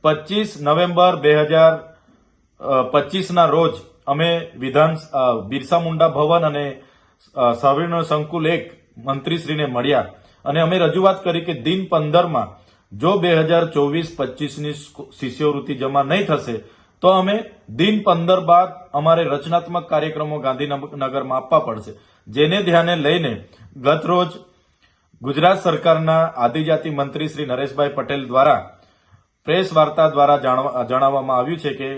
25 November 2025ના રોજ અમે બિરસા મુંડા ભવન અને સવિર્ણ સંકુલ 1 મંત્રીશ્રીને મળ્યા અને અમે રજૂઆત કરી કે દિન 15માં જો 2024-25ની શિષ્યવૃત્તિ જમા નહીં થશે તો અમે દિન 15 બાદ અમારે રચનાત્મક કાર્યક્રમો ગાંધીનગરમાં આપવા પડશે, જેને ધ્યાને લઈને ગત રોજ ગુજરાત સરકારના આદિજાતિ મંત્રી શ્રી નરેશભાઈ પટેલ દ્વારા પ્રેસ વાર્તા દ્વારા જણાવવામાં આવ્યું છે કે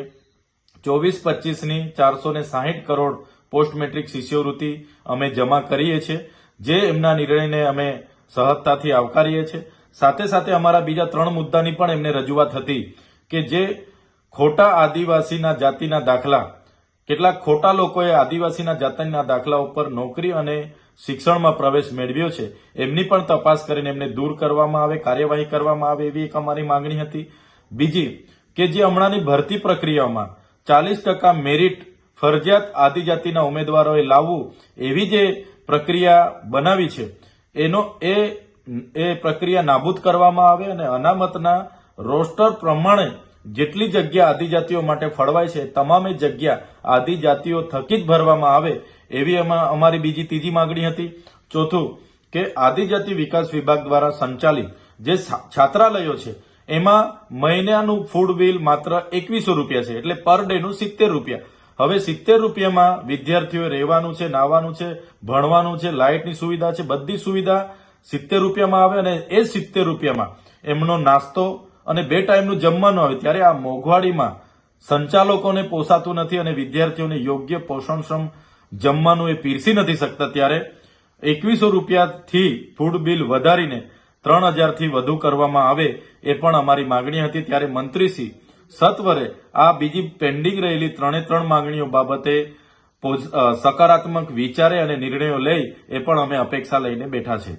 24-25ની 460 કરોડ પોસ્ટ મેટ્રિક શિષ્યવૃત્તિ અમે જમા કરીએ છીએ, જે એમના નિર્ણયને અમે સહજતાથી આવકારીએ છીએ। સાથે સાથે અમારા બીજા 3 મુદ્દાની પણ એમને રજૂઆત હતી કે જે ખોટા આદિવાસીના જાતિના દાખલા, કેટલાક ખોટા લોકોએ આદિવાસીના જાતિના દાખલા ઉપર નોકરી અને શિક્ષણમાં પ્રવેશ મેળવ્યો છે, એમની પણ તપાસ કરીને એમને દૂર કરવામાં આવે, કાર્યવાહી કરવામાં આવે, એવી એક અમારી માંગણી હતી। બીજી કે જે હમણાંની ભરતી પ્રક્રિયામાં 40% મેરિટ ફરજિયાત આદિજાતિના ઉમેદવારોએ લાવવું એવી જે પ્રક્રિયા બનાવી છે એ પ્રક્રિયા નાબૂદ કરવામાં આવે અને અનામતના રોસ્ટર પ્રમાણે જેટલી જગ્યા આદિજાતિઓ માટે ફળવાય છે તમામે જગ્યા આદિજાતિઓ થકી જ ભરવામાં આવે, એવી અમારી બીજી ત્રીજી માંગણી હતી। ચોથું કે આદિજાતિ વિકાસ વિભાગ દ્વારા સંચાલિત જે છાત્રાલયો છે એમાં મહિનાનું ફૂડ બિલ માત્ર 2100 રૂપિયા છે, એટલે પર ડેનું 70 રૂપિયા। હવે 70 રૂપિયામાં વિદ્યાર્થીઓએ રહેવાનું છે, નાવાનું છે, ભણવાનું છે, લાઇટની સુવિધા છે, બધી સુવિધા 70 રૂપિયામાં આવે અને એ 70 રૂપિયામાં એમનો નાસ્તો અને 2 ટાઈમનું જમવાનું આવે, ત્યારે આ મોંઘવાડીમાં સંચાલકોને પોસાતું નથી અને વિદ્યાર્થીઓને યોગ્ય પોષણક્ષમ જમવાનું એ પીરસી નથી શકતા, ત્યારે 2100 રૂપિયાથી ફૂડ બિલ વધારીને 3000 થી વધુ કરવામાં આવે એ પણ અમારી માંગણી હતી। ત્યારે મંત્રીશ્રી સત્વરે આ બીજી પેન્ડિંગ રહેલી 3 માંગણીઓ બાબતે સકારાત્મક વિચારે અને નિર્ણયો લઈ એ પણ અમે અપેક્ષા લઈને બેઠા છે।